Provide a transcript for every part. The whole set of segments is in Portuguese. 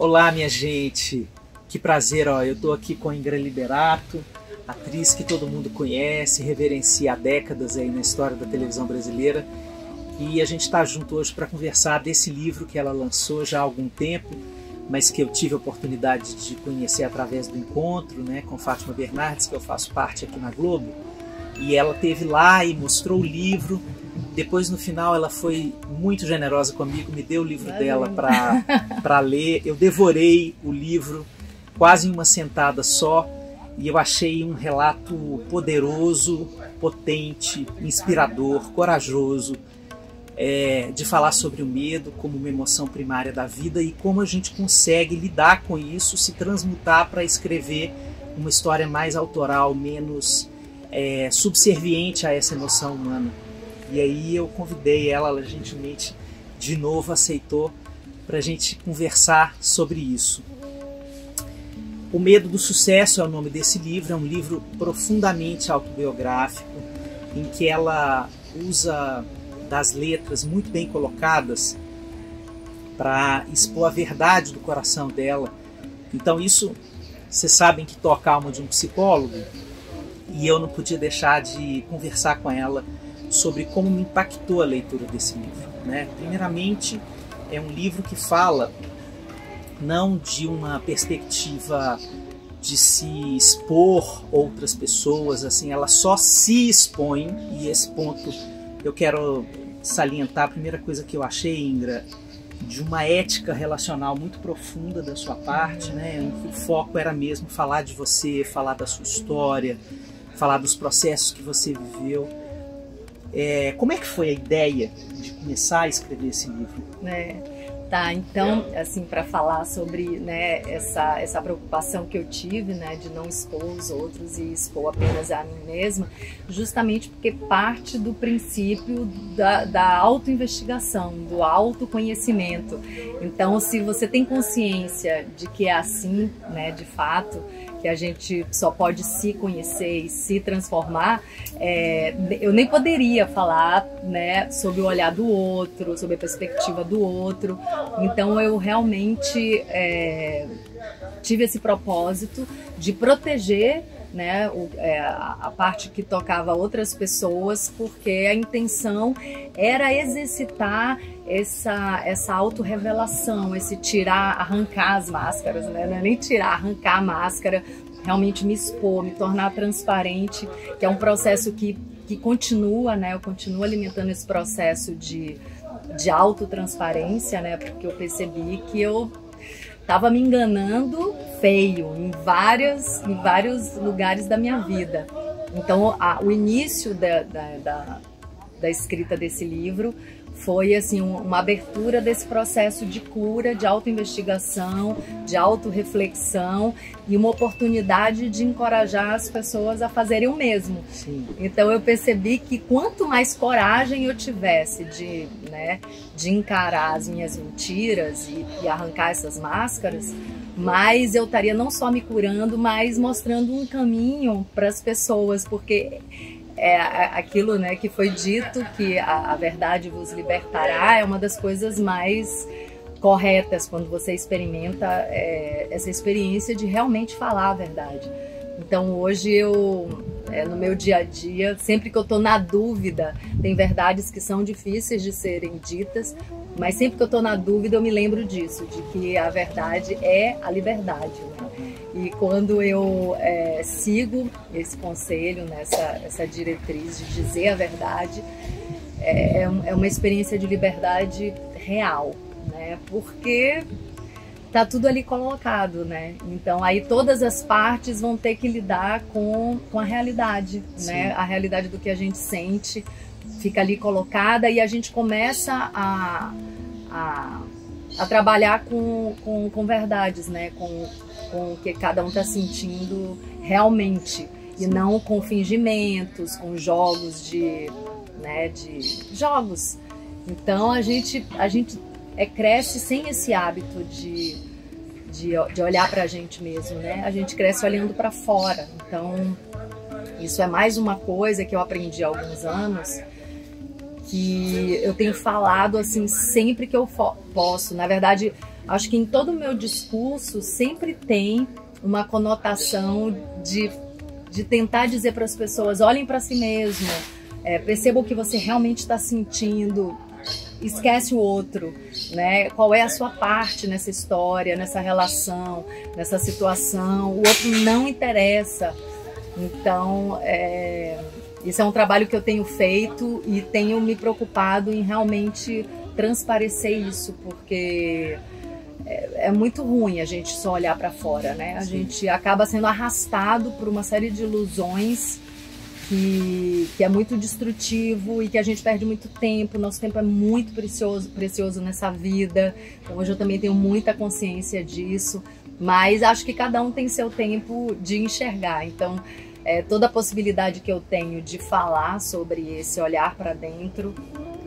Olá, minha gente, que prazer, eu tô aqui com a Ingra Liberato, atriz que todo mundo conhece, reverencia há décadas aí na história da televisão brasileira, e a gente está junto hoje para conversar desse livro que ela lançou já há algum tempo, mas que eu tive a oportunidade de conhecer através do encontro, né, com Fátima Bernardes, que eu faço parte aqui na Globo, e ela esteve lá e mostrou o livro. Depois, no final, ela foi muito generosa comigo, me deu o livro dela para ler. Eu devorei o livro quase em uma sentada só e eu achei um relato poderoso, potente, inspirador, corajoso, de falar sobre o medo como uma emoção primária da vida e como a gente consegue lidar com isso, se transmutar para escrever uma história mais autoral, menos subserviente a essa emoção humana. E aí eu convidei ela gentilmente, de novo aceitou, para a gente conversar sobre isso. O Medo do Sucesso é o nome desse livro, é um livro profundamente autobiográfico, em que ela usa das letras muito bem colocadas para expor a verdade do coração dela. Então isso, vocês sabem que toca a alma de um psicólogo, e eu não podia deixar de conversar com ela sobre como me impactou a leitura desse livro, né? Primeiramente, é um livro que fala não de uma perspectiva de se expor outras pessoas, assim, ela só se expõe, e esse ponto eu quero salientar. A primeira coisa que eu achei, Ingra, de uma ética relacional muito profunda da sua parte, né? Em que o foco era mesmo falar de você, falar da sua história, falar dos processos que você viveu. Como é que foi a ideia de começar a escrever esse livro? Tá, então, assim, para falar sobre, né, essa preocupação que eu tive, né, de não expor os outros e expor apenas a mim mesma, justamente porque parte do princípio da autoinvestigação, do autoconhecimento. Então, se você tem consciência de que é assim, né, de fato, que a gente só pode se conhecer e se transformar, eu nem poderia falar, né, sobre o olhar do outro, sobre a perspectiva do outro. Então eu realmente tive esse propósito de proteger, né, a parte que tocava outras pessoas, porque a intenção era exercitar essa autorrevelação, esse arrancar as máscaras, né? Não é nem tirar, arrancar a máscara, realmente me expor, me tornar transparente, que é um processo que continua, né? Eu continuo alimentando esse processo de autotransparência, né? Porque eu percebi que eu estava me enganando feio em vários lugares da minha vida. Então, o início da escrita desse livro foi assim uma abertura desse processo de cura, de autoinvestigação, de autorreflexão e uma oportunidade de encorajar as pessoas a fazerem o mesmo. Sim. Então eu percebi que quanto mais coragem eu tivesse de encarar as minhas mentiras e arrancar essas máscaras, mais eu estaria não só me curando, mas mostrando um caminho para as pessoas, porque aquilo, né, que foi dito, que a verdade vos libertará, é uma das coisas mais corretas quando você experimenta essa experiência de realmente falar a verdade. Então hoje no meu dia a dia, sempre que eu estou na dúvida, tem verdades que são difíceis de serem ditas, mas sempre que eu estou na dúvida eu me lembro disso, de que a verdade é a liberdade, né? E quando eu sigo esse conselho, essa diretriz de dizer a verdade, é uma experiência de liberdade real, né? Porque tá tudo ali colocado, né? Então aí todas as partes vão ter que lidar com a realidade, né? A realidade do que a gente sente fica ali colocada e a gente começa a trabalhar com verdades, né? Com o que cada um está sentindo realmente. Sim. E não com fingimentos, com jogos de jogos. Então a gente cresce sem esse hábito de olhar para a gente mesmo, né? A gente cresce olhando para fora. Então isso é mais uma coisa que eu aprendi há alguns anos, que eu tenho falado assim sempre que eu posso. Na verdade, acho que em todo o meu discurso sempre tem uma conotação de tentar dizer para as pessoas, olhem para si mesmo, perceba o que você realmente está sentindo, esquece o outro, né? Qual é a sua parte nessa história, nessa relação, nessa situação, o outro não interessa. Então, isso é um trabalho que eu tenho feito e tenho me preocupado em realmente transparecer isso, porque é muito ruim a gente só olhar para fora, né? A gente acaba sendo arrastado por uma série de ilusões que é muito destrutivo e que a gente perde muito tempo. Nosso tempo é muito precioso nessa vida. Então hoje eu também tenho muita consciência disso, mas acho que cada um tem seu tempo de enxergar. Então toda a possibilidade que eu tenho de falar sobre esse olhar para dentro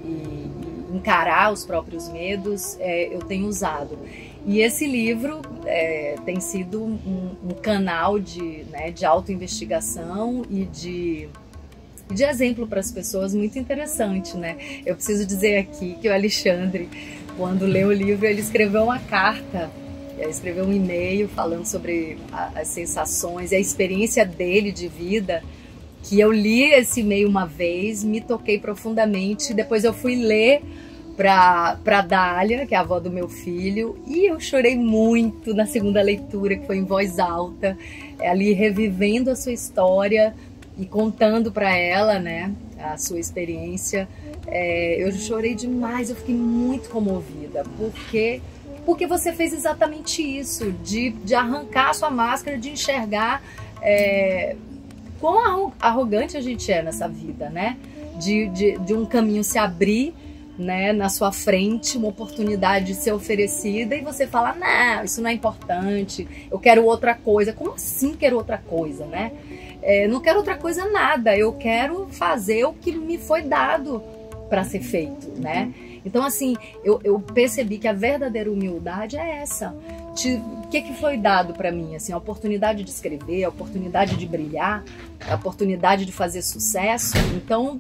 e encarar os próprios medos, eu tenho usado. E esse livro tem sido um canal de autoinvestigação e de exemplo para as pessoas muito interessante, né? Eu preciso dizer aqui que o Alexandre, quando leu o livro, ele escreveu uma carta, escreveu um e-mail falando sobre as sensações e a experiência dele de vida, que eu li esse e-mail uma vez, me toquei profundamente, depois eu fui ler para Dália, que é a avó do meu filho, e eu chorei muito na segunda leitura, que foi em voz alta, ali revivendo a sua história e contando para ela, né, a sua experiência. Eu chorei demais, eu fiquei muito comovida, porque você fez exatamente isso, de arrancar a sua máscara, de enxergar quão arrogante a gente é nessa vida, né, de um caminho se abrir, né, na sua frente, uma oportunidade de ser oferecida e você fala, não, isso não é importante, eu quero outra coisa. Como assim quero outra coisa, né? Não quero outra coisa nada, eu quero fazer o que me foi dado para ser feito, né? Então assim, eu percebi que a verdadeira humildade é essa. O que foi dado para mim? Assim, a oportunidade de escrever, a oportunidade de brilhar, a oportunidade de fazer sucesso. Então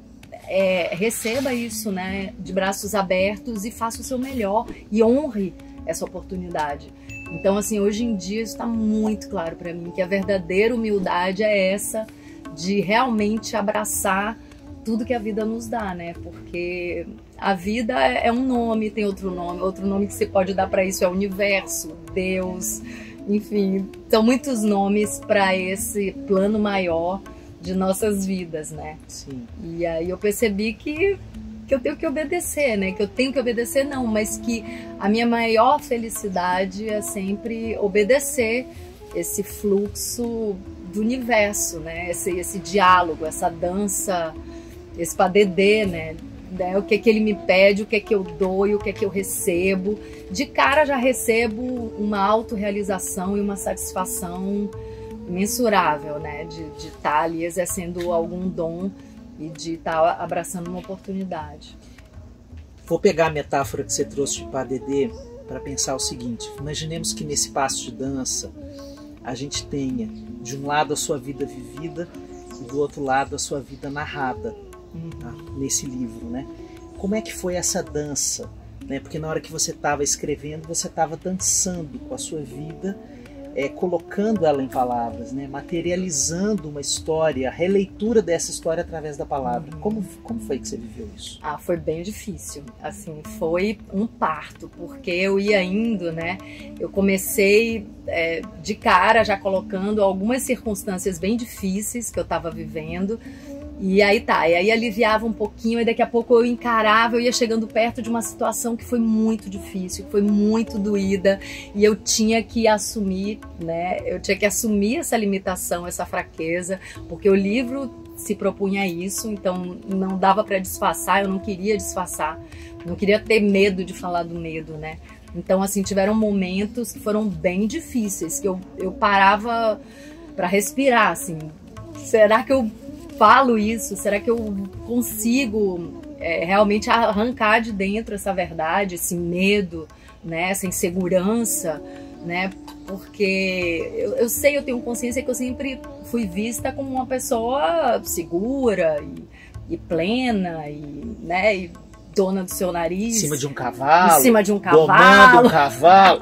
receba isso, né, de braços abertos e faça o seu melhor e honre essa oportunidade. Então assim, hoje em dia está muito claro para mim que a verdadeira humildade é essa, de realmente abraçar tudo que a vida nos dá, né? Porque a vida é um nome, tem outro nome que você pode dar para isso é o universo, Deus, enfim, são muitos nomes para esse plano maior de nossas vidas, né? Sim. E aí eu percebi que eu tenho que obedecer, né? Que eu tenho que obedecer não, mas que a minha maior felicidade é sempre obedecer esse fluxo do universo, né? Esse diálogo, essa dança, esse padedê, né? O que ele me pede, o que eu dou e o que eu recebo. De cara já recebo uma autorrealização e uma satisfação mensurável, né, de estar ali exercendo algum dom e de estar abraçando uma oportunidade. Vou pegar a metáfora que você trouxe de padedê para pensar o seguinte: imaginemos que nesse passo de dança a gente tenha de um lado a sua vida vivida e do outro lado a sua vida narrada, nesse livro, né? Como é que foi essa dança, né? Porque na hora que você estava escrevendo, você estava dançando com a sua vida, colocando ela em palavras, né? Materializando uma história, a releitura dessa história através da palavra. Como foi que você viveu isso? Foi bem difícil. Assim, foi um parto, porque eu ia indo, né? Eu comecei de cara já colocando algumas circunstâncias bem difíceis que eu estava vivendo. E aí aliviava um pouquinho, e daqui a pouco eu encarava, eu ia chegando perto de uma situação que foi muito difícil, que foi muito doída, e eu tinha que assumir, né? Eu tinha que assumir essa limitação, essa fraqueza, porque o livro se propunha a isso, então não dava para disfarçar, eu não queria disfarçar, não queria ter medo de falar do medo, né? Então, assim, tiveram momentos que foram bem difíceis, que eu parava para respirar, assim, será que eu falo isso? Será que eu consigo realmente arrancar de dentro essa verdade, esse medo, né? Essa insegurança, né? Porque eu sei, eu tenho consciência que eu sempre fui vista como uma pessoa segura e plena, e, né? E dona do seu nariz. Em cima de um cavalo. Em cima de um cavalo. Domando um cavalo.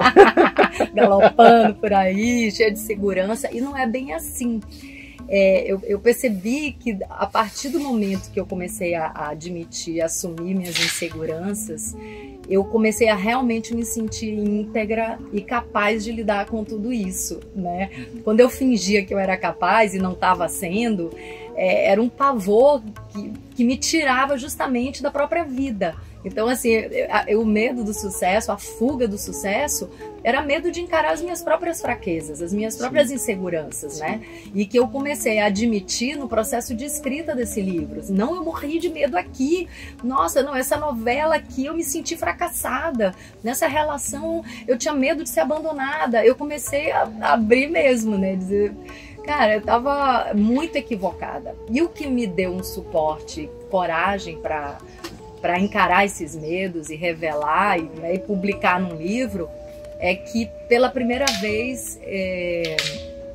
Galopando por aí, cheia de segurança. E não é bem assim. Eu percebi que a partir do momento que eu comecei a admitir, a assumir minhas inseguranças, eu comecei a realmente me sentir íntegra e capaz de lidar com tudo isso, né? Quando eu fingia que eu era capaz e não estava sendo, era um pavor que me tirava justamente da própria vida. Então, assim, o medo do sucesso, a fuga do sucesso, era medo de encarar as minhas próprias fraquezas, as minhas próprias inseguranças, né? E que eu comecei a admitir no processo de escrita desse livro. Não, eu morri de medo aqui. Nossa, não, essa novela aqui eu me senti fracassada. Nessa relação eu tinha medo de ser abandonada. Eu comecei a abrir mesmo, né? Dizer, cara, eu tava muito equivocada. E o que me deu um suporte, coragem para encarar esses medos e revelar e publicar num livro, é que pela primeira vez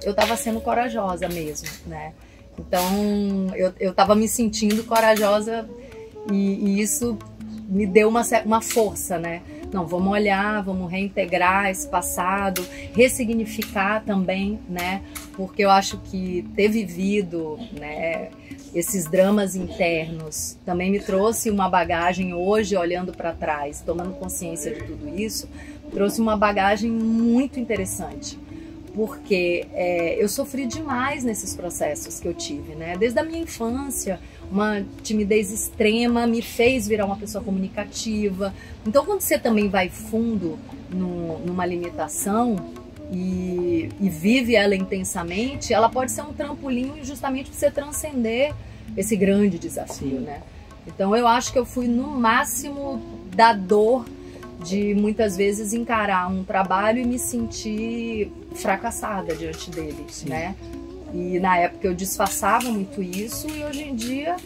eu estava sendo corajosa mesmo, né? Então eu estava me sentindo corajosa e isso me deu uma força, né? Não, vamos olhar, vamos reintegrar esse passado, ressignificar também, né? Porque eu acho que ter vivido, né, esses dramas internos também me trouxe uma bagagem hoje, olhando para trás, tomando consciência de tudo isso, trouxe uma bagagem muito interessante. Porque eu sofri demais nesses processos que eu tive, né? Desde a minha infância, uma timidez extrema me fez virar uma pessoa comunicativa. Então, quando você também vai fundo numa limitação e vive ela intensamente, ela pode ser um trampolim justamente para você transcender esse grande desafio, né? Então, eu acho que eu fui no máximo da dor de muitas vezes encarar um trabalho e me sentir fracassada diante dele, né? E na época eu disfarçava muito isso e hoje em dia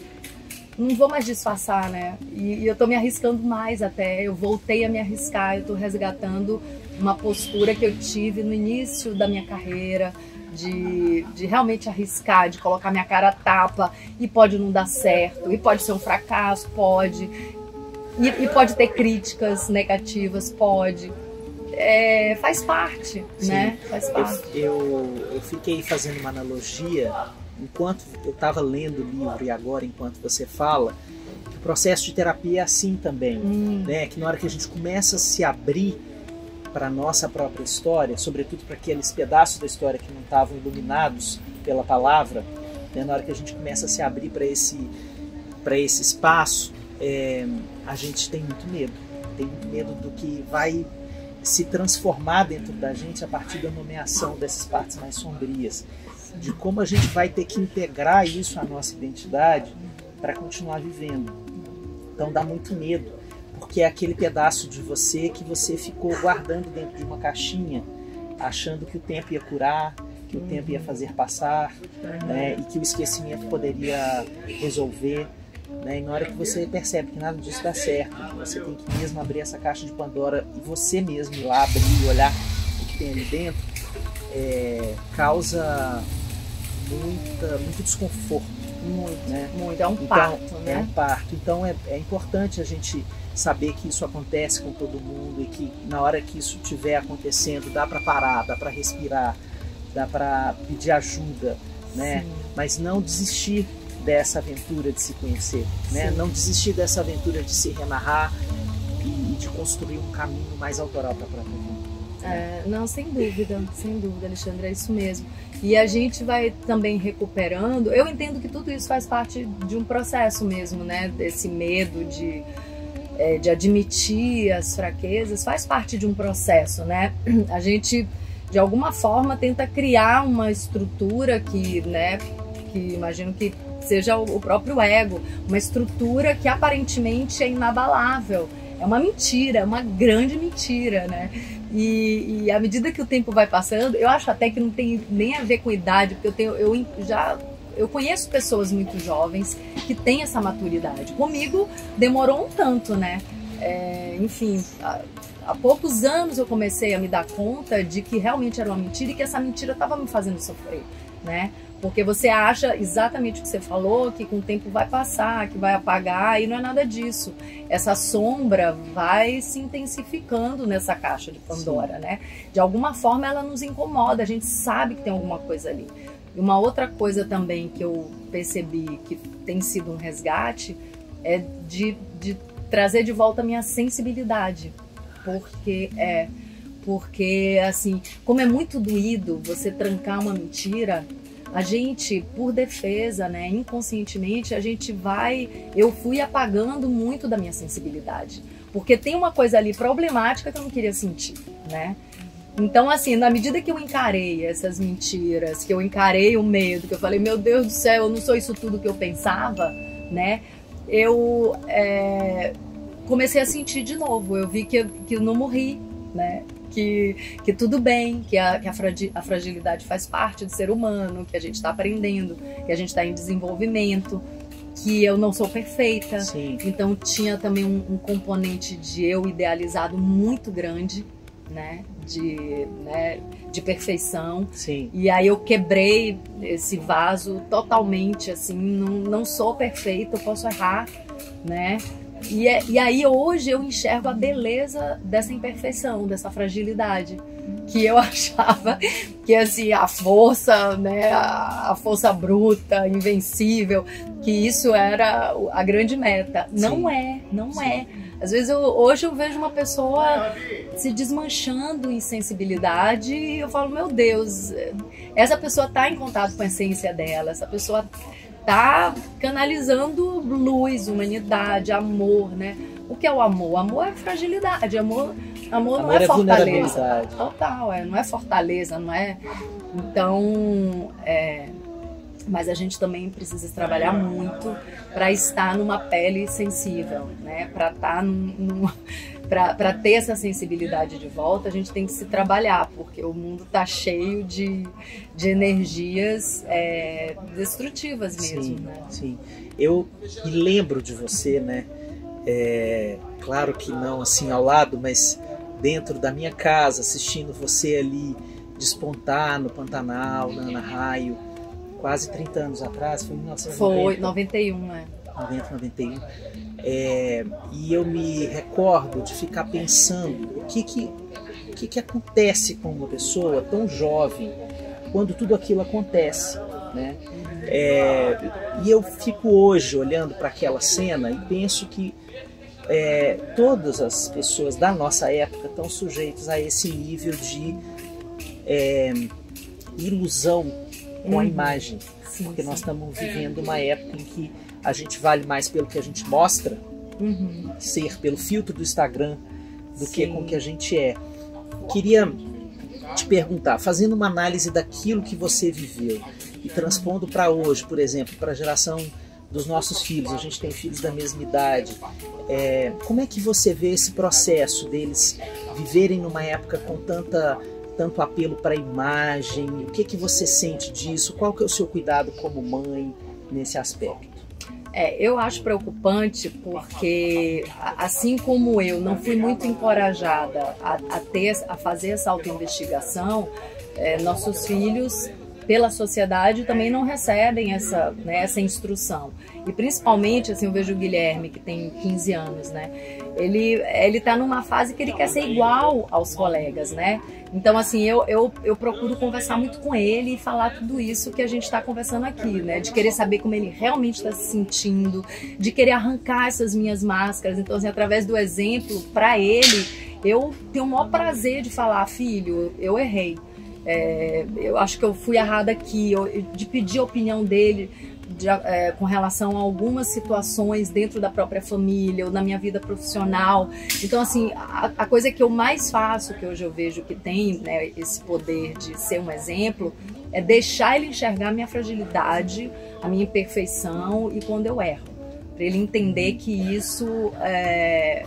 não vou mais disfarçar, né? E eu tô me arriscando mais até, eu voltei a me arriscar, eu tô resgatando uma postura que eu tive no início da minha carreira, de realmente arriscar, de colocar minha cara a tapa, e pode não dar certo, e pode ser um fracasso, pode... E pode ter críticas negativas, pode. Faz parte, né? Faz parte. Eu fiquei fazendo uma analogia, enquanto eu estava lendo o livro e agora enquanto você fala, que o processo de terapia é assim também, né? Que na hora que a gente começa a se abrir para a nossa própria história, sobretudo para aqueles pedaços da história que não estavam iluminados pela palavra, né? Na hora que a gente começa a se abrir para esse espaço, a gente tem muito medo do que vai se transformar dentro da gente a partir da nomeação dessas partes mais sombrias, de como a gente vai ter que integrar isso à nossa identidade para continuar vivendo. Então dá muito medo, porque é aquele pedaço de você que você ficou guardando dentro de uma caixinha, achando que o tempo ia curar, que o tempo ia fazer passar, né, e que o esquecimento poderia resolver. Né? E na hora que você percebe que nada disso dá certo, que você tem que mesmo abrir essa caixa de Pandora e você mesmo ir lá abrir e olhar o que tem ali dentro, causa muito desconforto. Muito, é um parto, né? É um parto. Então é importante a gente saber que isso acontece com todo mundo e que na hora que isso estiver acontecendo dá para parar, dá para respirar, dá para pedir ajuda, né? Mas não desistir dessa aventura de se conhecer, né? Não desistir dessa aventura de se renarrar e de construir um caminho mais autoral para a própria vida. Não, sem dúvida, Alexandre, é isso mesmo. E a gente vai também recuperando. Eu entendo que tudo isso faz parte de um processo mesmo, né? Desse medo de admitir as fraquezas, faz parte de um processo, né? A gente, de alguma forma, tenta criar uma estrutura que imagino que seja o próprio ego, uma estrutura que aparentemente é inabalável. É uma mentira, é uma grande mentira, né? E à medida que o tempo vai passando, eu acho até que não tem nem a ver com idade, porque eu conheço pessoas muito jovens que têm essa maturidade. Comigo demorou um tanto, né? Enfim, há poucos anos eu comecei a me dar conta de que realmente era uma mentira e que essa mentira estava me fazendo sofrer. né? Porque você acha exatamente o que você falou, que com o tempo vai passar, que vai apagar, e não é nada disso. Essa sombra vai se intensificando nessa caixa de Pandora, né? De alguma forma ela nos incomoda, a gente sabe que tem alguma coisa ali. E uma outra coisa também que eu percebi que tem sido um resgate é de trazer de volta a minha sensibilidade. Porque assim, como é muito doído você trancar uma mentira, a gente, por defesa, né, inconscientemente, eu fui apagando muito da minha sensibilidade. Porque tem uma coisa ali problemática que eu não queria sentir, né? Então, assim, na medida que eu encarei essas mentiras, que eu encarei o medo, que eu falei, meu Deus do céu, eu não sou isso tudo que eu pensava, né? Eu comecei a sentir de novo. Eu vi que eu não morri, né? Que tudo bem, que a fragilidade faz parte do ser humano, que a gente está aprendendo, que a gente está em desenvolvimento, que eu não sou perfeita. Sim. Então tinha também um componente de eu idealizado muito grande, né? De perfeição. Sim. E aí eu quebrei esse vaso totalmente, assim, não sou perfeita, eu posso errar, né? E aí hoje eu enxergo a beleza dessa imperfeição, dessa fragilidade, que eu achava que assim, a força, né, a força bruta, invencível, que isso era a grande meta. Não é. Às vezes hoje eu vejo uma pessoa se desmanchando em sensibilidade e eu falo, meu Deus, essa pessoa está em contato com a essência dela, essa pessoa tá canalizando luz, humanidade, amor, né? O que é o amor? O amor é fragilidade, amor não é fortaleza. Total, não é fortaleza, não é? Então, mas a gente também precisa trabalhar muito para estar numa pele sensível, né? Para estar para ter essa sensibilidade de volta, a gente tem que se trabalhar, porque o mundo está cheio de energias destrutivas mesmo. Sim, né? Sim. Eu me lembro de você, né? Claro que não assim ao lado, mas dentro da minha casa, assistindo você ali despontar no Pantanal, na Ana Raio, quase 30 anos atrás, foi em 1990. Foi, 91, 90, 91. E eu me recordo de ficar pensando o que acontece com uma pessoa tão jovem quando tudo aquilo acontece, né? E eu fico hoje olhando para aquela cena e penso que todas as pessoas da nossa época estão sujeitas a esse nível de ilusão com a imagem, porque nós estamos vivendo uma época em que a gente vale mais pelo que a gente mostra, ser pelo filtro do Instagram, do que com o que a gente é. Queria te perguntar, fazendo uma análise daquilo que você viveu e transpondo para hoje, por exemplo, para a geração dos nossos filhos, a gente tem filhos da mesma idade, como é que você vê esse processo deles viverem numa época com tanto apelo para a imagem? O que você sente disso? Qual que é o seu cuidado como mãe nesse aspecto? Eu acho preocupante porque, assim como eu não fui muito encorajada a fazer essa autoinvestigação, nossos filhos, pela sociedade, também não recebem essa instrução. E principalmente, assim, eu vejo o Guilherme, que tem 15 anos, né? Ele tá numa fase que ele quer ser igual aos colegas, né? Então, assim, eu procuro conversar muito com ele e falar tudo isso que a gente está conversando aqui, né? De querer saber como ele realmente está se sentindo, de querer arrancar essas minhas máscaras. Então, assim, através do exemplo, para ele, eu tenho o maior prazer de falar, filho, eu errei. Eu acho que eu fui errada aqui, de pedir a opinião dele com relação a algumas situações dentro da própria família ou na minha vida profissional. Então, assim, a coisa que eu mais faço, que hoje eu vejo que tem, né, esse poder de ser um exemplo, é deixar ele enxergar a minha fragilidade, a minha imperfeição e quando eu erro. Para ele entender que isso é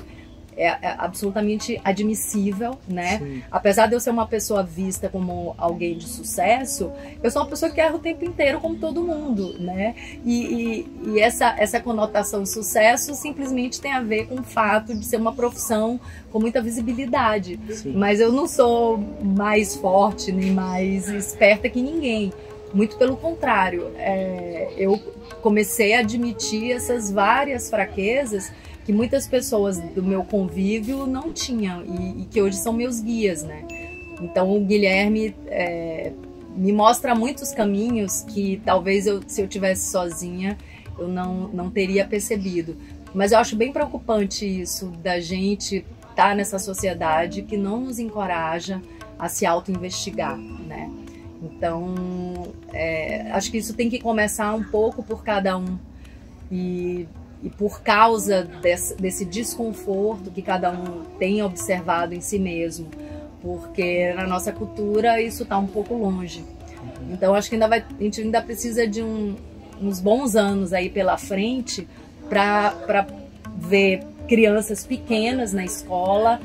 absolutamente admissível, né? Sim. Apesar de eu ser uma pessoa vista como alguém de sucesso, eu sou uma pessoa que erra o tempo inteiro, como todo mundo, né? E essa conotação de sucesso simplesmente tem a ver com o fato de ser uma profissão com muita visibilidade. Sim. Mas eu não sou mais forte nem mais esperta que ninguém. Muito pelo contrário, eu comecei a admitir essas várias fraquezas que muitas pessoas do meu convívio não tinham e que hoje são meus guias, né? Então o Guilherme me mostra muitos caminhos que talvez se eu tivesse sozinha eu não teria percebido. Mas eu acho bem preocupante isso da gente estar nessa sociedade que não nos encoraja a se auto-investigar, né? Então, acho que isso tem que começar um pouco por cada um e por causa desse desconforto que cada um tem observado em si mesmo, porque na nossa cultura isso está um pouco longe. Então, acho que a gente ainda precisa de uns bons anos aí pela frente para ver crianças pequenas na escola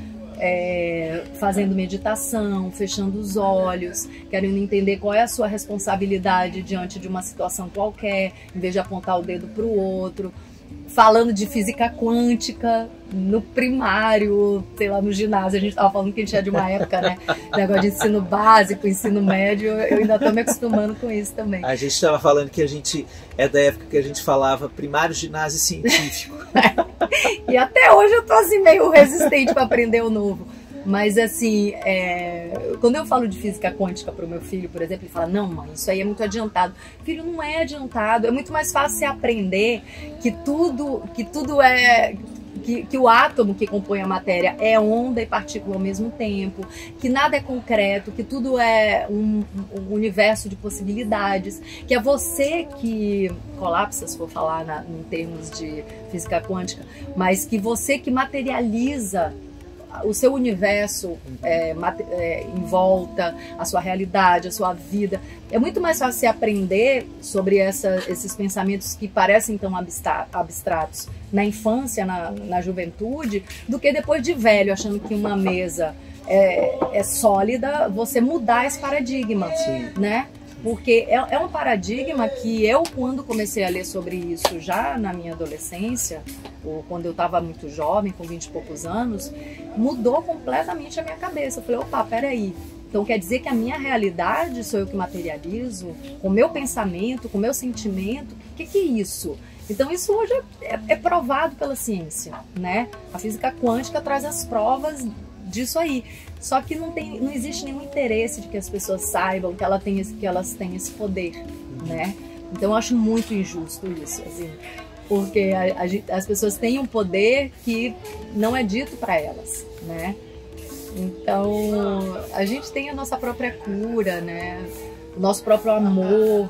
fazendo meditação, fechando os olhos, querendo entender qual é a sua responsabilidade diante de uma situação qualquer, em vez de apontar o dedo para o outro, falando de física quântica no primário, sei lá, no ginásio. A gente estava falando que a gente é de uma época, né? Negócio de ensino básico, ensino médio, eu ainda estou me acostumando com isso também. A gente estava falando que a gente é da época que a gente falava primário, ginásio científico. E até hoje eu tô assim meio resistente para aprender o novo. Mas assim, quando eu falo de física quântica para o meu filho, por exemplo, ele fala: não, mãe, isso aí é muito adiantado. Filho, não é adiantado. É muito mais fácil você aprender que tudo que o átomo que compõe a matéria é onda e partícula ao mesmo tempo, que nada é concreto, que tudo é um universo de possibilidades, que é você que colapsa, se for falar em termos de física quântica, mas que você que materializa o seu universo em volta, a sua realidade, a sua vida. É muito mais fácil você aprender sobre esses pensamentos que parecem tão abstratos na infância, na juventude, do que depois de velho, achando que uma mesa é sólida, você mudar esse paradigma, né? Porque é um paradigma que eu, quando comecei a ler sobre isso já na minha adolescência, ou quando eu estava muito jovem, com 20 e poucos anos, mudou completamente a minha cabeça. Eu falei: opa, peraí, então quer dizer que a minha realidade sou eu que materializo, com o meu pensamento, com o meu sentimento? O que é isso? Então isso hoje é provado pela ciência, né? A física quântica traz as provas disso aí. Só que não existe nenhum interesse de que as pessoas saibam que elas têm esse poder, né? Então eu acho muito injusto isso, assim, porque as pessoas têm um poder que não é dito para elas, né? Então a gente tem a nossa própria cura, né? O nosso próprio amor,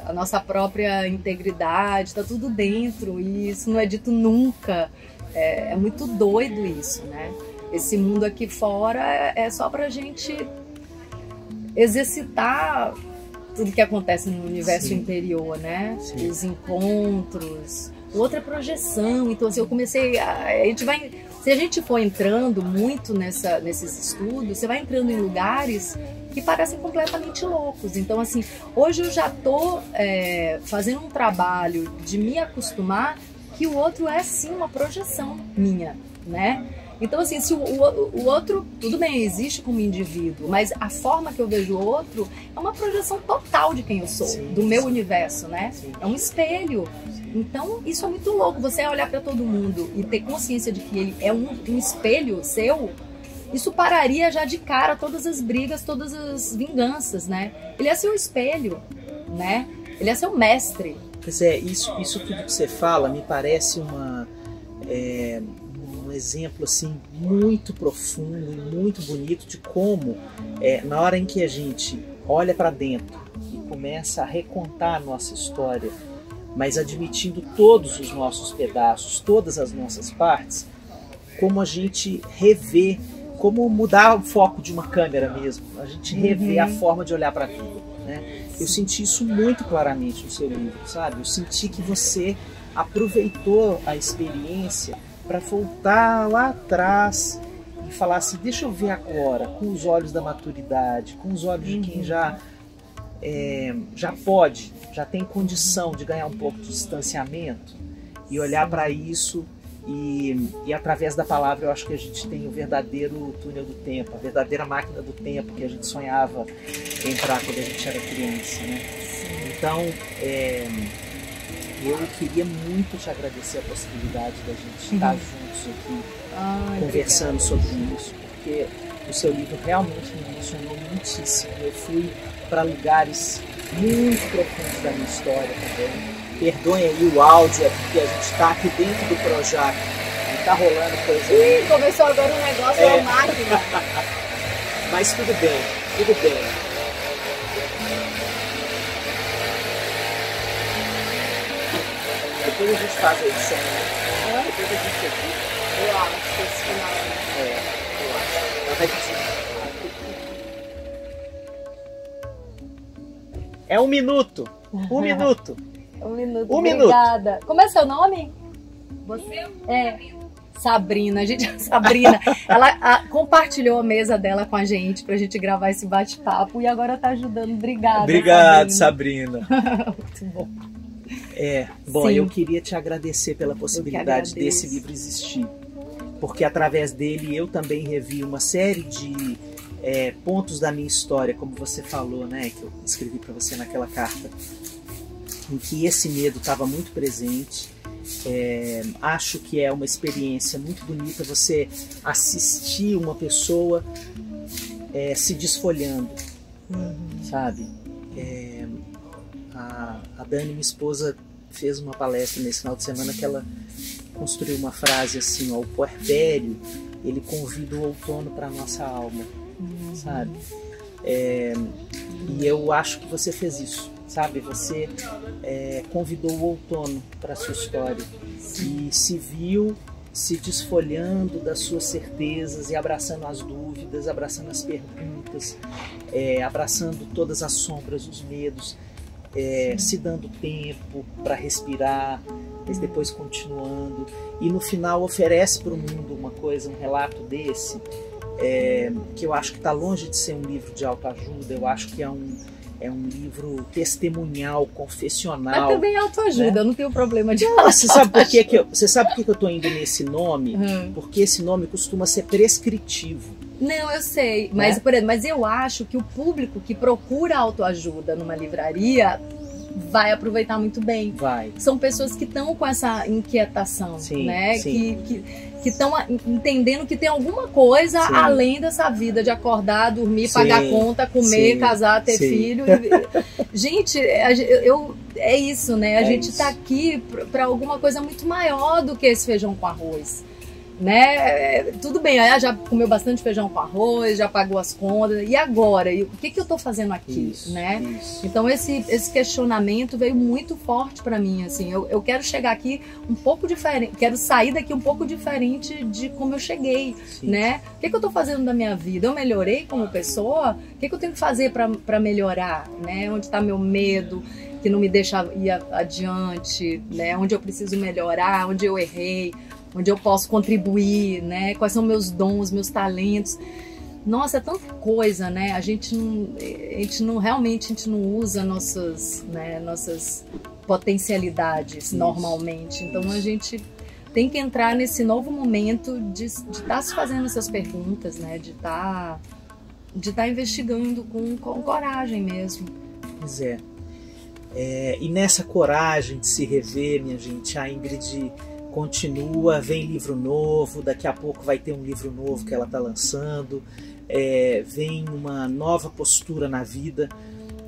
a nossa própria integridade, tá tudo dentro, e isso não é dito nunca. É muito doido isso, né? Esse mundo aqui fora é só pra gente exercitar tudo que acontece no universo interior, né? Sim. Os encontros, outra projeção. Então, assim, eu comecei se a gente for entrando muito nesses estudos, você vai entrando em lugares que parecem completamente loucos. Então, assim, hoje eu já tô fazendo um trabalho de me acostumar que o outro é sim uma projeção minha, né? Então, assim, se o outro, tudo bem, existe como indivíduo, mas a forma que eu vejo o outro é uma projeção total de quem eu sou, do meu universo, né? Sim. É um espelho. Então, isso é muito louco. Você olhar para todo mundo e ter consciência de que ele é um espelho seu, isso pararia já de cara todas as brigas, todas as vinganças, né? Ele é seu espelho, né? Ele é seu mestre. Pois é, isso tudo que você fala me parece um exemplo assim muito profundo e muito bonito de como na hora em que a gente olha para dentro e começa a recontar a nossa história, mas admitindo todos os nossos pedaços, todas as nossas partes, como a gente revê, como mudar o foco de uma câmera mesmo, a gente revê a forma de olhar para a vida, né? Eu senti isso muito claramente no seu livro, sabe? Eu senti que você aproveitou a experiência para voltar lá atrás e falar assim: deixa eu ver agora, com os olhos da maturidade, com os olhos de quem já tem condição de ganhar um pouco de distanciamento e olhar para isso E através da palavra eu acho que a gente tem o verdadeiro túnel do tempo, a verdadeira máquina do tempo que a gente sonhava entrar quando a gente era criança, né? Então, eu queria muito te agradecer a possibilidade da gente estar juntos aqui, conversando sobre isso, porque o seu livro realmente me emocionou muitíssimo. Eu fui para lugares muito profundos da minha história também. Perdoem aí o áudio aqui, que a gente está aqui dentro do Projac. E está rolando coisa. Ih, começou agora um negócio da máquina. Mas tudo bem, tudo bem. Depois a gente faz a edição, né? Depois a gente edita. Eu acho que esse final. Eu acho. Ela vai pedir. É 1 minuto. 1 minuto. 1 minuto. Obrigada. Minuto. Como é seu nome? Você? Sabrina. Sabrina. Ela compartilhou a mesa dela com a gente pra gente gravar esse bate-papo e agora tá ajudando. Obrigada. Obrigado, Sabrina. Muito bom. Bom, Sim. eu queria te agradecer pela possibilidade desse livro existir. Porque através dele eu também revi uma série de pontos da minha história, como você falou, né? Que eu escrevi para você naquela carta, em que esse medo estava muito presente. Acho que é uma experiência muito bonita você assistir uma pessoa se desfolhando, sabe? A Dani, minha esposa, fez uma palestra nesse final de semana que ela construiu uma frase assim: ó, o puerpério, ele convida o outono para nossa alma, sabe? E eu acho que você fez isso, sabe? Você convidou o outono para a sua história e se viu se desfolhando das suas certezas e abraçando as dúvidas, abraçando as perguntas, abraçando todas as sombras, os medos, se dando tempo para respirar, mas depois continuando, e no final oferece para o mundo uma coisa, um relato desse, que eu acho que está longe de ser um livro de autoajuda. Eu acho que é um livro testemunhal, confessional. Mas também é autoajuda, né? Eu não tenho problema de falar. Você sabe por que eu estou indo nesse nome? Porque esse nome costuma ser prescritivo. Não, eu sei, mas, por exemplo, mas eu acho que o público que procura autoajuda numa livraria vai aproveitar muito bem. Vai. São pessoas que estão com essa inquietação, sim, né? Sim. Que estão entendendo que tem alguma coisa além dessa vida de acordar, dormir, pagar conta, comer, casar, ter filho. Gente, é isso, né? A gente tá aqui para alguma coisa muito maior do que esse feijão com arroz. Né? Tudo bem, já comeu bastante feijão com arroz, já pagou as contas, e agora? O que eu tô fazendo aqui? Né? Então esse questionamento veio muito forte para mim, assim. Eu quero chegar aqui um pouco diferente, quero sair daqui um pouco diferente de como eu cheguei, né? O que eu tô fazendo da minha vida? Eu melhorei como pessoa? O que eu tenho que fazer para melhorar? Né? Onde está meu medo que não me deixa ir adiante, né? Onde eu preciso melhorar, onde eu errei, onde eu posso contribuir, né? Quais são meus dons, meus talentos. Nossa, é tanta coisa, né? A gente não usa nossas potencialidades normalmente. Então a gente tem que entrar nesse novo momento de estar se fazendo essas perguntas, né? De estar investigando com coragem mesmo. Pois é. E nessa coragem de se rever, minha gente, a Ingrid continua, vem livro novo, daqui a pouco vai ter um livro novo que ela está lançando, vem uma nova postura na vida,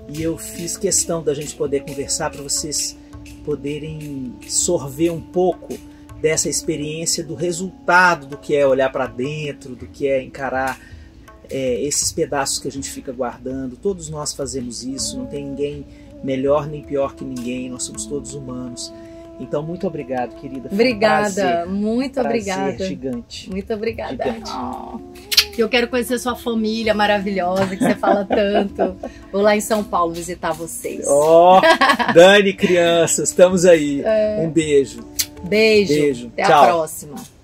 e eu fiz questão da gente poder conversar para vocês poderem sorver um pouco dessa experiência, do resultado do que é olhar para dentro, do que é encarar esses pedaços que a gente fica guardando. Todos nós fazemos isso, não tem ninguém melhor nem pior que ninguém, nós somos todos humanos. Então, muito obrigado, querida. Obrigada, muito obrigada. Gigante. Muito obrigada. Gigante. Eu quero conhecer sua família maravilhosa, que você fala tanto. Vou lá em São Paulo visitar vocês. Dani, crianças, estamos aí. Um beijo. Beijo. Até Tchau. a próxima.